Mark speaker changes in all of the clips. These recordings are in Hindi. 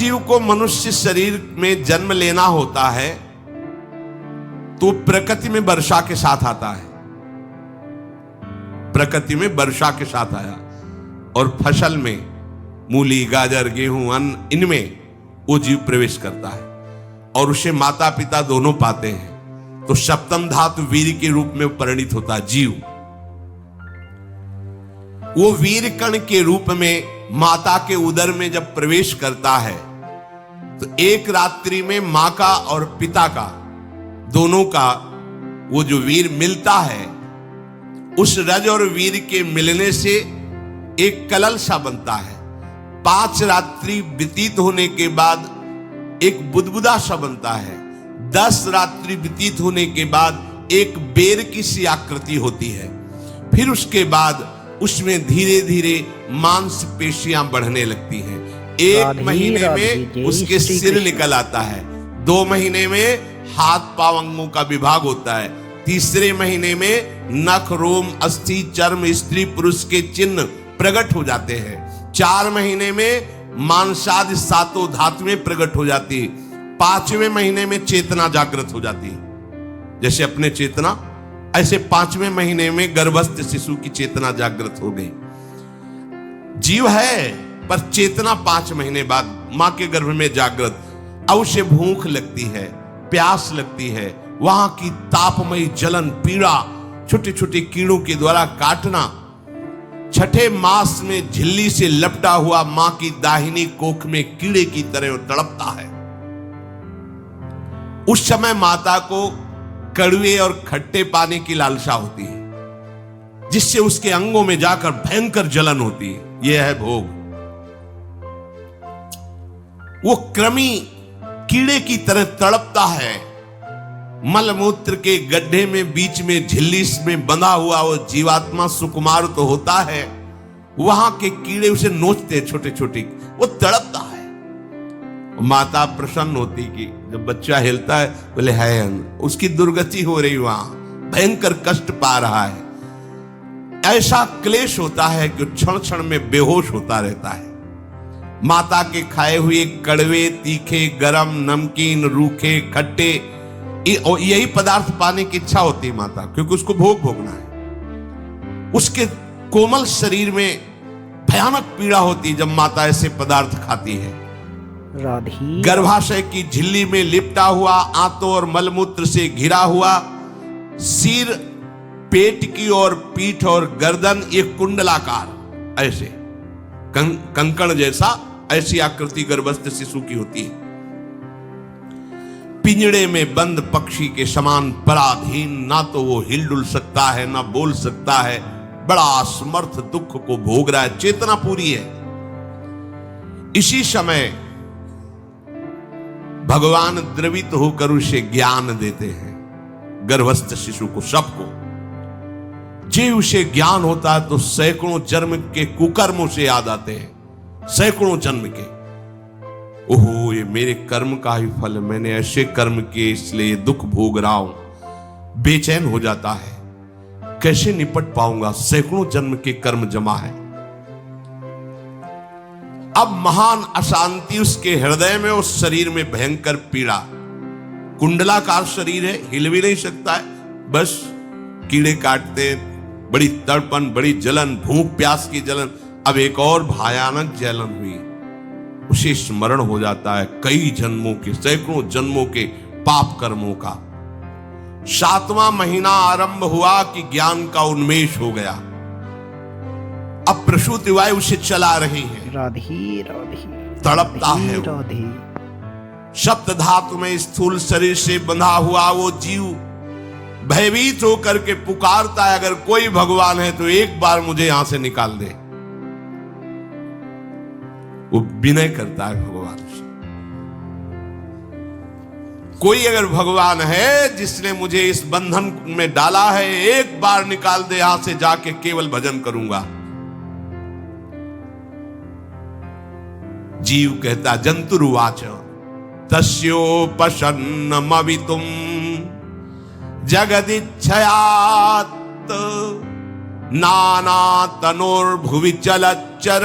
Speaker 1: जीव को मनुष्य शरीर में जन्म लेना होता है तो प्रकृति में वर्षा के साथ आता है, प्रकृति में वर्षा के साथ आया, और फसल में मूली, गाजर, गेहूं, अन्न, इनमें वो जीव प्रवेश करता है और उसे माता पिता दोनों पाते हैं। तो सप्तम धातु वीर के रूप में परिणित होता है जीव। वो वीर कण के रूप में माता के उदर में जब प्रवेश करता है तो एक रात्रि में मां का और पिता का, दोनों का वो जो वीर मिलता है, उस रज और वीर के मिलने से एक कलल सा बनता है। 5 रात्रि व्यतीत होने के बाद एक बुदबुदा सा बनता है। 10 रात्रि व्यतीत होने के बाद एक बेर की सी आकृति होती है। फिर उसके बाद उसमें धीरे धीरे मांसपेशियां बढ़ने लगती हैं। 1 महीने में उसके सिर निकल आता है, 2 महीने में हाथ पांव अंगों का विभाग होता है, 3 महीने में नख, रोम, अस्थि, चर्म, स्त्री पुरुष के चिन्ह प्रकट हो जाते हैं, 4 महीने में मांसादि 7 धातुएं प्रकट हो जाती है, 5वें महीने में चेतना जागृत हो जाती है। जैसे अपने चेतना, ऐसे 5वें महीने में गर्भस्थ शिशु की चेतना जागृत हो गई। जीव है पर चेतना 5 महीने बाद मां के गर्भ में जागृत। अब उसे भूख लगती है, प्यास लगती है, वहां की तापमयी जलन, पीड़ा, छोटे छोटे कीड़ों के द्वारा काटना, 6ठे मास में झिल्ली से लपटा हुआ मां की दाहिनी कोख में कीड़े की तरह तड़पता है। उस समय माता को कड़वे और खट्टे पानी की लालसा होती है, जिससे उसके अंगों में जाकर भयंकर जलन होती है। यह है भोग। वो कृमि कीड़े की तरह तड़पता है। मलमूत्र के गड्ढे में बीच में झिल्ली में बंधा हुआ वो जीवात्मा सुकुमार तो होता है, वहां के कीड़े उसे नोचते छोटे छोटे, वो तड़पता है। माता प्रसन्न होती कि जब बच्चा हिलता है, बोले है उसकी दुर्गति हो रही, वहां भयंकर कष्ट पा रहा है। ऐसा क्लेश होता है कि क्षण क्षण में बेहोश होता रहता है। माता के खाए हुए कड़वे, तीखे, गरम, नमकीन, रूखे, खट्टे, यही पदार्थ पाने की इच्छा होती है माता, क्योंकि उसको भोग भोगना है। उसके कोमल शरीर में भयानक पीड़ा होती है जब माता ऐसे पदार्थ खाती है। गर्भाशय की झिल्ली में लिपटा हुआ, आंतों और मलमूत्र से घिरा हुआ, सिर, पेट की और पीठ और गर्दन एक कुंडलाकार, ऐसे कंकण जैसा, ऐसी आकृति गर्भस्थ शिशु की होती है। पिंजड़े में बंद पक्षी के समान पराधीन, ना तो वो हिल डुल सकता है, ना बोल सकता है, बड़ा असमर्थ दुख को भोग रहा है, चेतना पूरी है। इसी समय भगवान द्रवित होकर उसे ज्ञान देते हैं, गर्भस्थ शिशु को, सबको। जे उसे ज्ञान होता है तो सैकड़ों जन्म के कुकर्मों से याद आते हैं, सैकड़ों जन्म के। ओहो, ये मेरे कर्म का ही फल, मैंने ऐसे कर्म किए इसलिए दुख भोग रहा हूं। बेचैन हो जाता है, कैसे निपट पाऊंगा, सैकड़ों जन्म के कर्म जमा है। अब महान अशांति उसके हृदय में, उस शरीर में भयंकर पीड़ा। कुंडलाकार शरीर है, हिल भी नहीं सकता है, बस कीड़े काटते, बड़ी तड़पन, बड़ी जलन, भूख प्यास की जलन। अब एक और भयानक जलन हुई, उसे स्मरण हो जाता है कई जन्मों के, सैकड़ों जन्मों के पाप कर्मों का। 7वां महीना आरंभ हुआ कि ज्ञान का उन्मेष हो गया। अब प्रसूति वायु उसे चला रही है,
Speaker 2: राधे राधे,
Speaker 1: तड़पता है। सप्त धातु में स्थूल शरीर से बंधा हुआ वो जीव भयभीत होकर के पुकारता है, अगर कोई भगवान है तो एक बार मुझे यहां से निकाल दे। वो विनय करता है भगवान से, कोई अगर भगवान है जिसने मुझे इस बंधन में डाला है, एक बार निकाल दे, यहां से जाके केवल भजन करूंगा। जीव कहता, जंतुरुवाच तस्योपशन्नमवितुम जगदिच्छयात् नाना तनोर्भुवि चलच्चरणारविंदम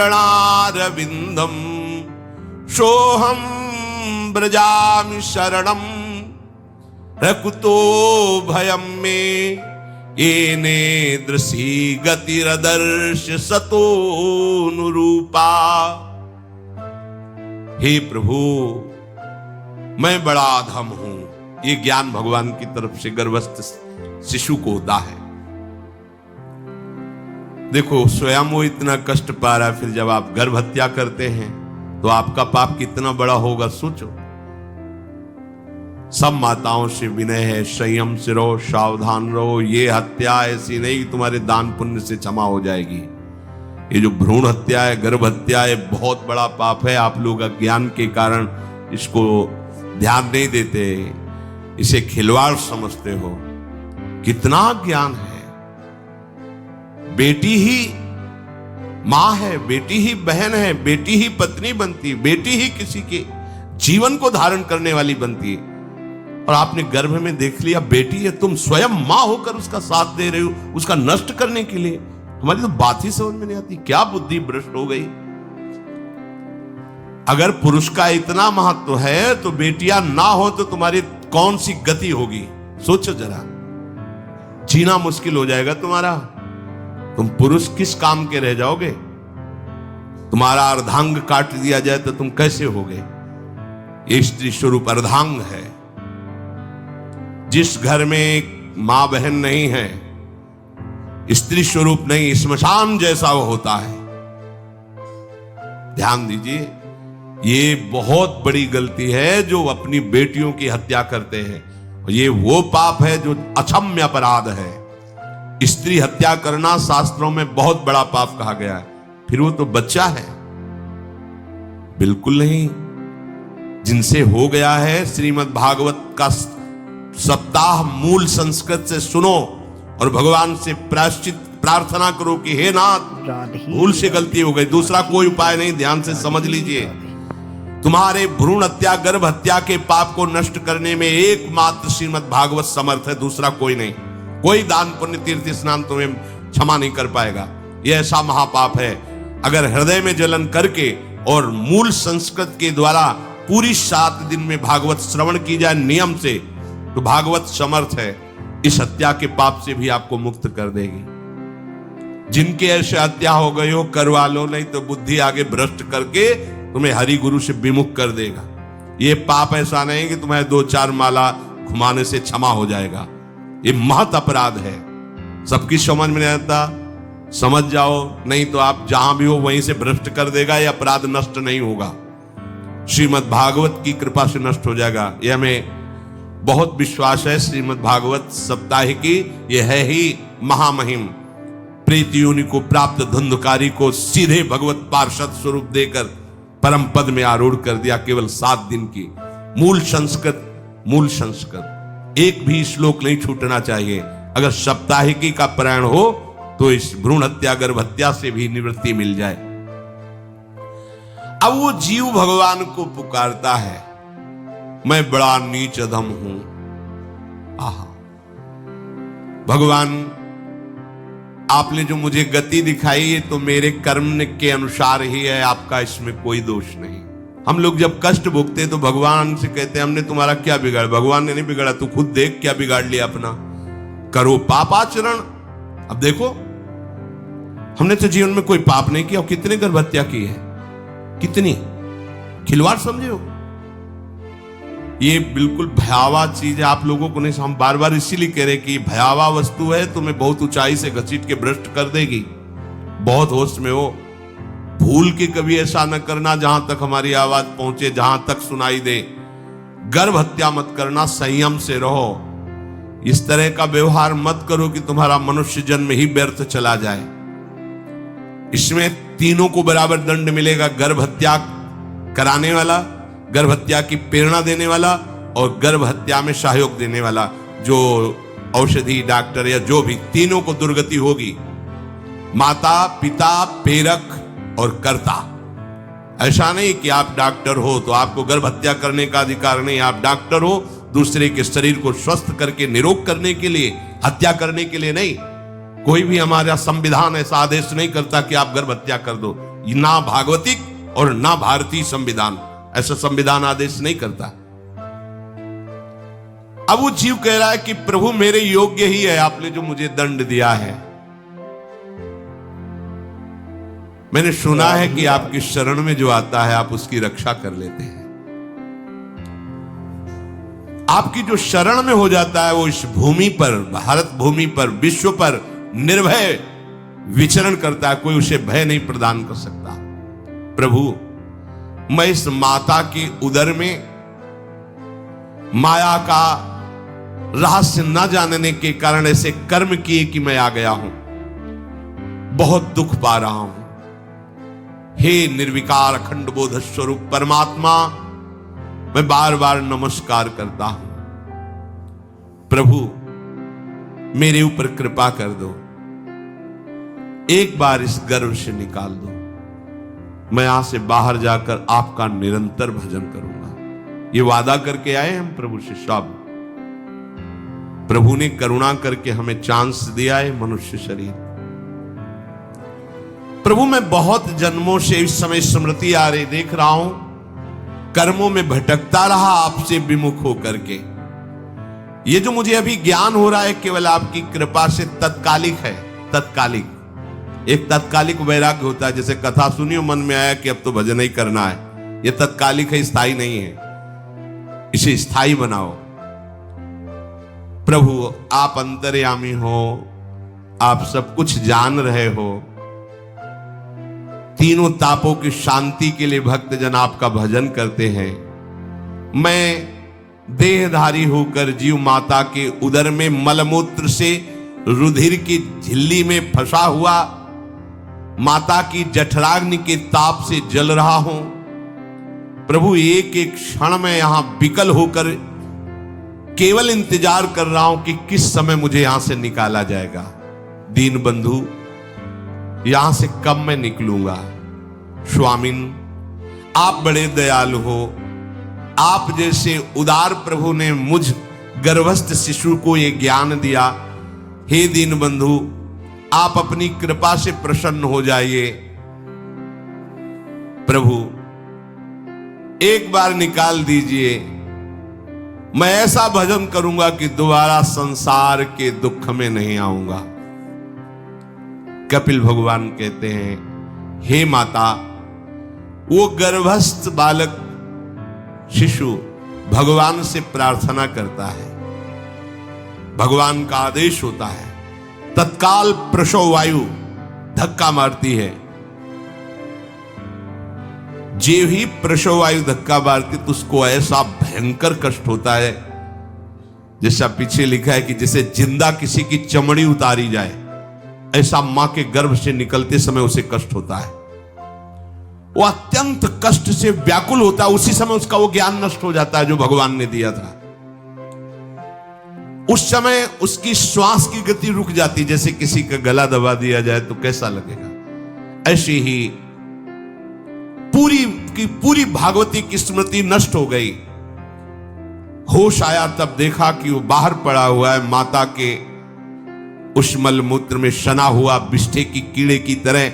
Speaker 1: सोहम ब्रजामि शरणम रकुतो भयम में येने दृशी गतिरदर्श सतोनुरूपा। हे प्रभु, मैं बड़ा अधम हूं। ये ज्ञान भगवान की तरफ से गर्भस्थ शिशु को होता है। देखो, स्वयं वो इतना कष्ट पा रहा है, फिर जब आप गर्भ हत्या करते हैं तो आपका पाप कितना बड़ा होगा, सोचो। सब माताओं से विनय है, संयम से रहो, सावधान रहो। ये हत्या ऐसी नहीं कि तुम्हारे दान पुण्य से क्षमा हो जाएगी। ये जो भ्रूण हत्या है, गर्भ हत्या है, बहुत बड़ा पाप है। आप लोग अज्ञान के कारण इसको ध्यान नहीं देते, इसे खिलवाड़ समझते हो। कितना ज्ञान है। बेटी ही मां है, बेटी ही बहन है, बेटी ही पत्नी बनती है, बेटी ही किसी के जीवन को धारण करने वाली बनती है। और आपने गर्भ में देख लिया बेटी है, तुम स्वयं मां होकर उसका साथ दे रहे हो, उसका नष्ट करने के लिए। हमारी तो बात ही समझ में नहीं आती, क्या बुद्धि भ्रष्ट हो गई। अगर पुरुष का इतना महत्व है तो बेटियां ना हो तो तुम्हारी कौन सी गति होगी, सोचो जरा। जीना मुश्किल हो जाएगा तुम्हारा। तुम पुरुष किस काम के रह जाओगे। तुम्हारा अर्धांग काट दिया जाए तो तुम कैसे होगे। ये स्त्री स्वरूप अर्धांग है। जिस घर में मां बहन नहीं है, स्त्री स्वरूप नहीं, श्मशान जैसा वो होता है। ध्यान दीजिए, ये बहुत बड़ी गलती है जो अपनी बेटियों की हत्या करते हैं। ये वो पाप है जो अक्षम्य अपराध है। स्त्री हत्या करना शास्त्रों में बहुत बड़ा पाप कहा गया है। फिर वो तो बच्चा है, बिल्कुल नहीं। जिनसे हो गया है, श्रीमद् भागवत का सप्ताह मूल संस्कृत से सुनो और भगवान से प्रायश्चित प्रार्थना करो कि हे नाथ, भूल से गलती हो गई, दूसरा कोई उपाय नहीं। ध्यान से समझ लीजिए, तुम्हारे भ्रूण हत्या, गर्भ हत्या के पाप को नष्ट करने में एकमात्र श्रीमद् भागवत समर्थ है, दूसरा कोई नहीं। कोई दान पुण्य तीर्थ स्नान तुम्हें क्षमा नहीं कर पाएगा। यह ऐसा महापाप है। अगर हृदय में जलन करके और मूल संस्कृत के द्वारा पूरी 7 दिन में भागवत श्रवण की जाए नियम से, तो भागवत समर्थ है, इस हत्या के पाप से भी आपको मुक्त कर देगी। जिनके ऐसे हत्या हो गई हो, करवा लो, नहीं तो बुद्धि आगे भ्रष्ट करके तुम्हें हरि गुरु से विमुख कर देगा। ये पाप ऐसा नहीं कि तुम्हें 2-4 माला घुमाने से क्षमा हो जाएगा। ये महत अपराध है। सबकी समझ में नहीं आता, समझ जाओ, नहीं तो आप जहां भी हो वहीं से भ्रष्ट कर देगा। यह अपराध नष्ट नहीं होगा, श्रीमद् भागवत की कृपा से नष्ट हो जाएगा। यह हमें बहुत विश्वास है। श्रीमद् भागवत साप्ताहिकी यह है ही महामहिम। प्रीत योनि को प्राप्त धुंधकारी को सीधे भगवत पार्षद स्वरूप देकर परम पद में आरूढ़ कर दिया। केवल 7 दिन की मूल संस्कृत एक भी श्लोक नहीं छूटना चाहिए। अगर साप्ताहिकी का पारायण हो तो इस भ्रूण हत्या, गर्भ हत्या से भी निवृत्ति मिल जाए। अब वो जीव भगवान को पुकारता है, मैं बड़ा नीच अधम हूं। आहा, भगवान आपने जो मुझे गति दिखाई है तो मेरे कर्म के अनुसार ही है, आपका इसमें कोई दोष नहीं। हम लोग जब कष्ट भोगते तो भगवान से कहते हैं हमने तुम्हारा क्या बिगाड़ा। भगवान ने नहीं बिगाड़ा, तू खुद देख क्या बिगाड़ लिया अपना। करो पापाचरण। अब देखो, हमने तो जीवन में कोई पाप नहीं किया और कितने गर्भ हत्या की है, कितनी खिलवाड़ समझे हो। ये बिल्कुल भयावह चीज है। आप लोगों को नहीं, हम बार बार इसीलिए कह रहे कि भयावह वस्तु है, तुम्हें बहुत ऊंचाई से घसीट के भ्रष्ट कर देगी। बहुत होश में हो, भूल के कभी ऐसा न करना जहां तक हमारी आवाज पहुंचे, जहां तक सुनाई दे। गर्भ हत्या मत करना, संयम से रहो। इस तरह का व्यवहार मत करो कि तुम्हारा मनुष्य जन्म ही व्यर्थ चला जाए। इसमें तीनों को बराबर दंड मिलेगा। गर्भ हत्या कराने वाला, गर्भ हत्या की प्रेरणा देने वाला और गर्भ हत्या में सहयोग देने वाला, जो औषधि डॉक्टर या जो भी, तीनों को दुर्गति होगी। माता, पिता, प्रेरक और कर्ता। ऐसा नहीं कि आप डॉक्टर हो तो आपको गर्भ हत्या करने का अधिकार नहीं। आप डॉक्टर हो दूसरे के शरीर को स्वस्थ करके निरोग करने के लिए, हत्या करने के लिए नहीं। कोई भी हमारा संविधान ऐसा आदेश नहीं करता कि आप गर्भ हत्या कर दो। ना भागवतिक और ना भारतीय संविधान, ऐसा संविधान आदेश नहीं करता। अब वो जीव कह रहा है कि प्रभु मेरे योग्य ही है, आपने जो मुझे दंड दिया है। मैंने सुना है कि आपकी शरण में जो आता है आप उसकी रक्षा कर लेते हैं। आपकी जो शरण में हो जाता है वो इस भूमि पर, भारत भूमि पर, विश्व पर निर्भय विचरण करता है, कोई उसे भय नहीं प्रदान कर सकता। प्रभु मैं इस माता के उदर में माया का रहस्य न जानने के कारण ऐसे कर्म किए कि मैं आ गया हूं, बहुत दुख पा रहा हूं। हे निर्विकार अखंड बोध स्वरूप परमात्मा, मैं बार बार नमस्कार करता हूं। प्रभु मेरे ऊपर कृपा कर दो, एक बार इस गर्भ से निकाल दो, मैं यहां से बाहर जाकर आपका निरंतर भजन करूंगा। ये वादा करके आए हम प्रभु से सब। प्रभु ने करुणा करके हमें चांस दिया है मनुष्य शरीर। प्रभु मैं बहुत जन्मों से इस समय स्मृति आ रही देख रहा हूं, कर्मों में भटकता रहा आपसे विमुख होकर के। ये जो मुझे अभी ज्ञान हो रहा है केवल आपकी कृपा से तत्कालिक है, तत्कालिक। एक तत्कालिक वैराग्य होता है, जैसे कथा सुनियो मन में आया कि अब तो भजन ही करना है। यह तत्कालिक है, स्थायी नहीं है। इसे स्थायी बनाओ। प्रभु आप अंतर्यामी हो, आप सब कुछ जान रहे हो। तीनों तापों की शांति के लिए भक्तजन आपका भजन करते हैं। मैं देहधारी होकर जीव माता के उदर में मलमूत्र से रुधिर की झिल्ली में फंसा हुआ माता की जठराग्नि के ताप से जल रहा हूं। प्रभु एक एक क्षण में यहां विकल होकर केवल इंतजार कर रहा हूं कि किस समय मुझे यहां से निकाला जाएगा। दीन बंधु यहां से कब मैं निकलूंगा। स्वामिन आप बड़े दयालु हो। आप जैसे उदार प्रभु ने मुझ गर्भस्थ शिशु को यह ज्ञान दिया। हे दीन बंधु आप अपनी कृपा से प्रसन्न हो जाइए। प्रभु एक बार निकाल दीजिए, मैं ऐसा भजन करूंगा कि दोबारा संसार के दुख में नहीं आऊंगा। कपिल भगवान कहते हैं, हे माता, वो गर्भस्थ बालक शिशु भगवान से प्रार्थना करता है, भगवान का आदेश होता है, तत्काल प्रसव वायु धक्का मारती है। जे ही प्रसव वायु धक्का मारती तो उसको ऐसा भयंकर कष्ट होता है, जैसा पीछे लिखा है कि जैसे जिंदा किसी की चमड़ी उतारी जाए, ऐसा मां के गर्भ से निकलते समय उसे कष्ट होता है। वो अत्यंत कष्ट से व्याकुल होता है। उसी समय उसका वो ज्ञान नष्ट हो जाता है जो भगवान ने दिया था। उस समय उसकी श्वास की गति रुक जाती, जैसे किसी का गला दबा दिया जाए तो कैसा लगेगा। ऐसी ही पूरी की पूरी भागवती की स्मृति नष्ट हो गई। होश आया तब देखा कि वो बाहर पड़ा हुआ है, माता के उस मलमूत्र में सना हुआ बिष्ठे की कीड़े की तरह।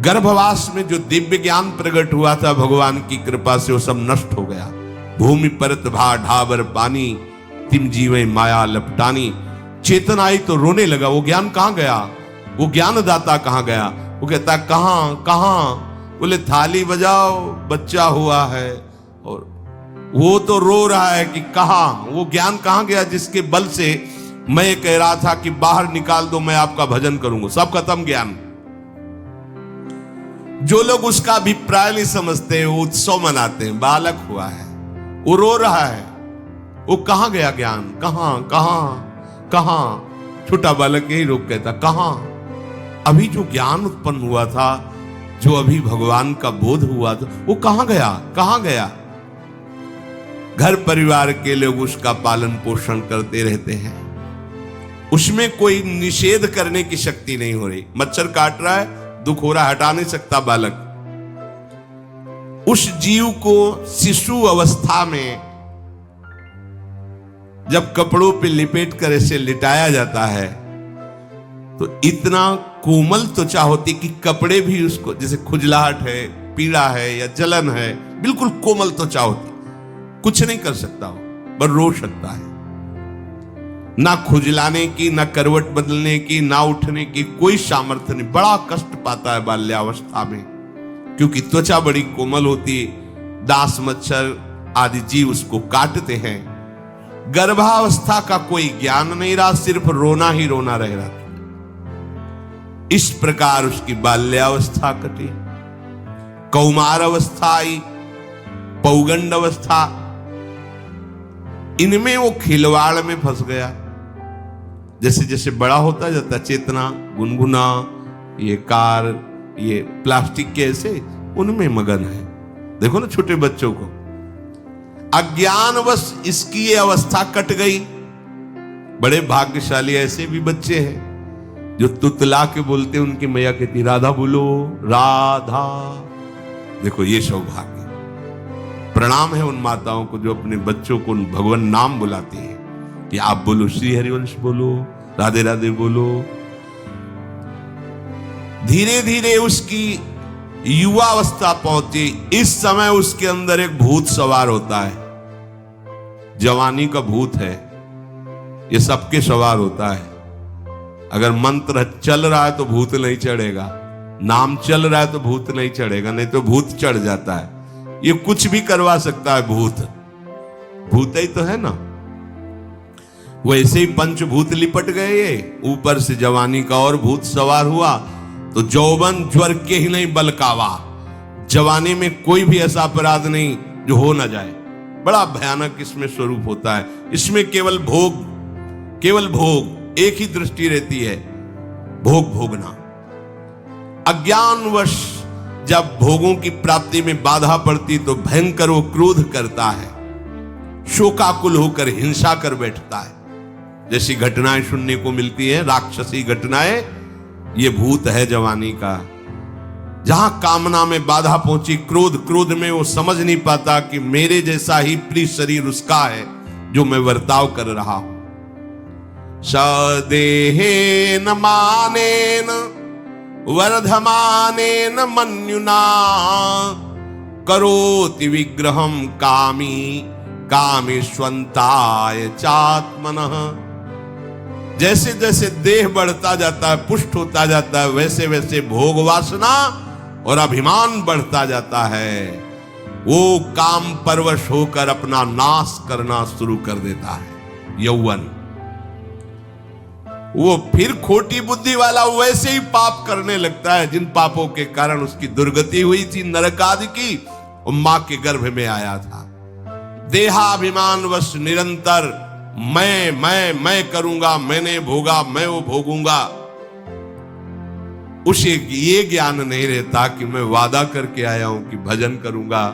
Speaker 1: गर्भवास में जो दिव्य ज्ञान प्रकट हुआ था भगवान की कृपा से, वो सब नष्ट हो गया। भूमि परत भा ढाबर पानी, तिम जीवे माया लपटानी। चेतन आई तो रोने लगा। वो ज्ञान कहां गया, वो ज्ञानदाता कहां गया। वो कहता कहां कहां, बोले थाली बजाओ बच्चा हुआ है। और वो तो रो रहा है कि कहां, वो ज्ञान कहां गया जिसके बल से मैं कह रहा था कि बाहर निकाल दो, मैं आपका भजन करूंगा। सब खत्म ज्ञान। जो लोग उसका अभिप्राय नहीं समझते वो उत्सव मनाते हैं। बालक हुआ है, वो रो रहा है, वो कहां गया ज्ञान, कहां कहां कहां। छोटा बालक यही रोक कहता कहां। अभी जो ज्ञान उत्पन्न हुआ था, जो अभी भगवान का बोध हुआ था, वो कहां गया, कहां गया। घर परिवार के लोग उसका पालन पोषण करते रहते हैं, उसमें कोई निषेध करने की शक्ति नहीं हो रही। मच्छर काट रहा है, दुख हो रहा, हटा नहीं सकता बालक। उस जीव को शिशु अवस्था में जब कपड़ों पे लिपेट कर ऐसे लिटाया जाता है तो इतना कोमल त्वचा होती कि कपड़े भी उसको, जैसे खुजलाहट है, पीड़ा है या जलन है, बिल्कुल कोमल त्वचा होती, कुछ नहीं कर सकता हो, पर रो सकता है। ना खुजलाने की, ना करवट बदलने की, ना उठने की कोई सामर्थ्य नहीं। बड़ा कष्ट पाता है बाल्यावस्था में, क्योंकि त्वचा बड़ी कोमल होती है, दास मच्छर आदि जीव उसको काटते हैं। गर्भावस्था का कोई ज्ञान नहीं रहा, सिर्फ रोना ही रोना रह रहा था। इस प्रकार उसकी बाल्यावस्था कटी, कौमार अवस्था आई, पौगंड अवस्था, इनमें वो खिलवाड़ में फंस गया। जैसे जैसे बड़ा होता जाता, चेतना, गुनगुना, ये कार, ये प्लास्टिक के ऐसे उनमें मगन है। देखो ना छोटे बच्चों को, अज्ञानवश इसकी ये अवस्था कट गई। बड़े भाग्यशाली ऐसे भी बच्चे हैं जो तुतला के बोलते, उनकी मैया कहती राधा बोलो, राधा। देखो ये सौभाग्य, प्रणाम है उन माताओं को जो अपने बच्चों को भगवान नाम बुलाती है कि आप बोलो, श्री हरिवंश बोलो, राधे राधे बोलो। धीरे धीरे उसकी युवावस्था पहुंची। इस समय उसके अंदर एक भूत सवार होता है, जवानी का भूत है, ये सबके सवार होता है। अगर मंत्र चल रहा है तो भूत नहीं चढ़ेगा, नाम चल रहा है तो भूत नहीं चढ़ेगा, नहीं तो भूत चढ़ जाता है। ये कुछ भी करवा सकता है भूत, भूत ही तो है ना। वैसे ही पंचभूत लिपट गए, ये ऊपर से जवानी का और भूत सवार हुआ तो जौवन ज्वर के ही नहीं बलकावा। जवानी में कोई भी ऐसा अपराध नहीं जो हो ना जाए। बड़ा भयानक इसमें स्वरूप होता है। इसमें केवल भोग, केवल भोग, एक ही दृष्टि रहती है, भोग भोगना। अज्ञानवश जब भोगों की प्राप्ति में बाधा पड़ती तो भयंकर वो क्रोध करता है, शोकाकुल होकर हिंसा कर बैठता है। जैसी घटनाएं सुनने को मिलती हैं, राक्षसी घटनाएं, ये भूत है जवानी का। जहां कामना में बाधा पहुंची, क्रोध, क्रोध में वो समझ नहीं पाता कि मेरे जैसा ही प्रिय शरीर उसका है जो मैं वर्ताव कर रहा हूं। सदेहेन मानेन वर्धमानेन मन्युना करोति विग्रहम कामी कामेष्वंताय चात्मनः। जैसे जैसे देह बढ़ता जाता है, पुष्ट होता जाता है, वैसे वैसे भोग वासना और अभिमान बढ़ता जाता है। वो काम परवश होकर अपना नाश करना शुरू कर देता है। यौवन, वो फिर खोटी बुद्धि वाला वैसे ही पाप करने लगता है जिन पापों के कारण उसकी दुर्गति हुई थी, नरक आदि की, और मां के गर्भ में आया था। देहाभिमानवश निरंतर मैं करूंगा, मैंने भोगा, मैं वो भोगूंगा। उसे ये ज्ञान नहीं रहता कि मैं वादा करके आया हूं कि भजन करूंगा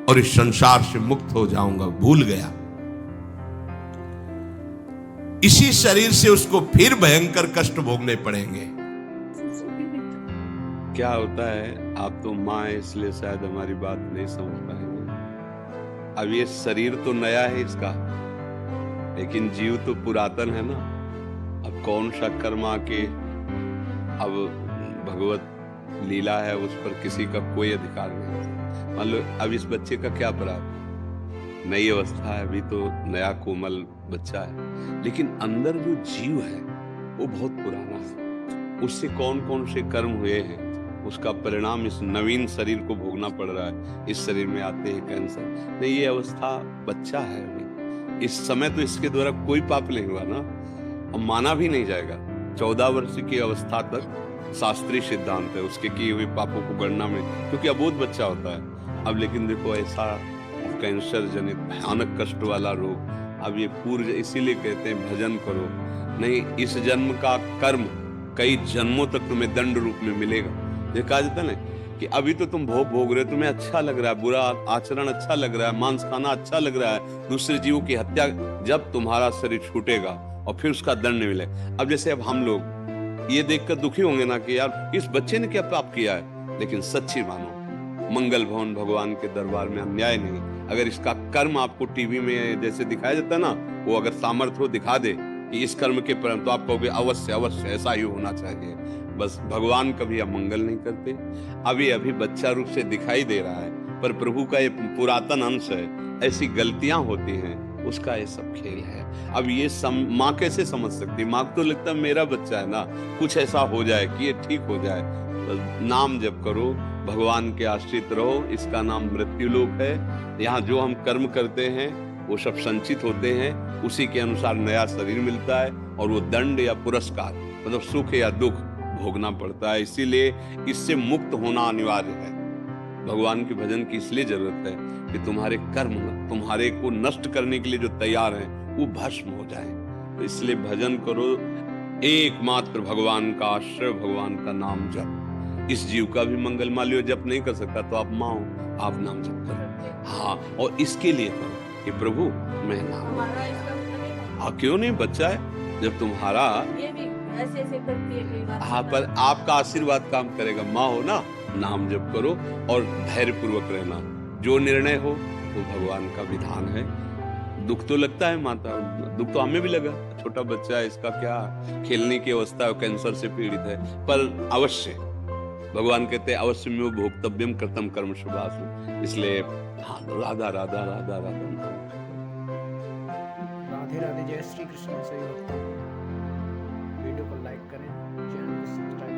Speaker 1: और इस संसार से मुक्त हो जाऊंगा। भूल गया। इसी शरीर से उसको फिर भयंकर कष्ट भोगने पड़ेंगे।
Speaker 2: क्या होता है, आप तो माँ है इसलिए शायद हमारी बात नहीं समझ पाएंगे। अब ये शरीर तो नया है इसका, लेकिन जीव तो पुरातन है ना। अब कौन सा कर्मा के, अब भगवत लीला है, उस पर किसी का कोई अधिकार नहीं। मान लो अब इस बच्चे का क्या अपराध, नई अवस्था है, अभी तो नया कोमल बच्चा है, लेकिन अंदर जो जीव है वो बहुत पुराना है। उससे कौन कौन से कर्म हुए हैं, उसका परिणाम इस नवीन शरीर को भोगना पड़ रहा है। इस शरीर में आते हैं कैंसर, नहीं ये अवस्था बच्चा है अभी। इस समय तो इसके द्वारा कोई पाप नहीं हुआ ना, अब माना भी नहीं जाएगा। 14 वर्ष की अवस्था तक शास्त्रीय सिद्धांत है उसके किए हुए पापों को गणना में, क्योंकि अबोध बच्चा होता है। अब लेकिन देखो ऐसा कैंसर जनित भयानक कष्ट वाला रोग, अब ये पूर्व, इसीलिए कहते हैं भजन करो। नहीं, इस जन्म का कर्म कई जन्मों तक तुम्हें दंड रूप में मिलेगा। देखा जाता ना कि अभी तो तुम भोग भोग रहे हो, तुम्हें अच्छा लग रहा है, बुरा आचरण अच्छा लग रहा है, मांस खाना अच्छा लग रहा है, दूसरे जीवों की हत्या, जब तुम्हारा शरीर छूटेगा और फिर उसका दंड मिले। अब जैसे अब हम लोग ये देखकर दुखी होंगे ना कि यार इस बच्चे ने क्या पाप किया है, लेकिन सच्ची मानो मंगल भवन भगवान के दरबार में अन्याय नहीं। अगर इसका कर्म आपको टीवी में जैसे दिखाया जाता है ना, वो अगर सामर्थ्य हो दिखा दे कि इस कर्म के परिणाम, तो आप कहोगे अवश्य अवश्य ऐसा ही होना चाहिए। बस भगवान कभी अमंगल नहीं करते। अभी अभी बच्चा रूप से दिखाई दे रहा है, पर प्रभु का ये पुरातन अंश है, ऐसी गलतियां होती हैं, उसका ये सब खेल है। अब ये माँ कैसे समझ सकती? माँ को तो लगता है मेरा बच्चा है ना, कुछ ऐसा हो जाए कि ये ठीक हो जाए। बस नाम जप करो, भगवान के आश्रित रहो, इसका नाम मृत्यु लोक है। यहाँ जो हम कर्म करते हैं वो सब संचित होते हैं, उसी के अनुसार नया शरीर मिलता है, और वो दंड या पुरस्कार मतलब सुख या दुख भोगना पड़ता है। इसीलिए इससे मुक्त होना अनिवार्य है। भगवान के भजन की इसलिए जरूरत है कि तुम्हारे कर्म तुम्हारे को नष्ट करने के लिए जो तैयार हैं वो भस्म हो जाए। तो इसलिए भजन करो, एकमात्र भगवान का आश्रय, भगवान का नाम जप। इस जीव का भी मंगल माल्यो जप नहीं कर सकता तो आप माँ हो, आप नाम जप करो। हाँ, और इसके लिए करो कि प्रभु मैं नाम, हाँ क्यों नहीं, बच्चा है जब तुम्हारा
Speaker 3: ऐसे करती है कई बार।
Speaker 2: हाँ, पर आपका आशीर्वाद काम करेगा। माँ हो ना, नाम जप करो और धैर्य पूर्वक रहना। जो निर्णय हो वो भगवान का विधान है। दुख तो लगता है माता, दुख तो हमें भी लगा, छोटा बच्चा है, इसका क्या खेलने की अवस्था है, कैंसर से पीड़ित है, पर अवश्य भगवान कहते हैं अवश्य में भोक्तव्यम कृतम कर्म शुभाशु। इसलिए हाँ, राधा राधा राधा राधा।
Speaker 4: राधे राधे। जय श्री कृष्ण। सही वीडियो को लाइक करें, चैनल को सब्सक्राइब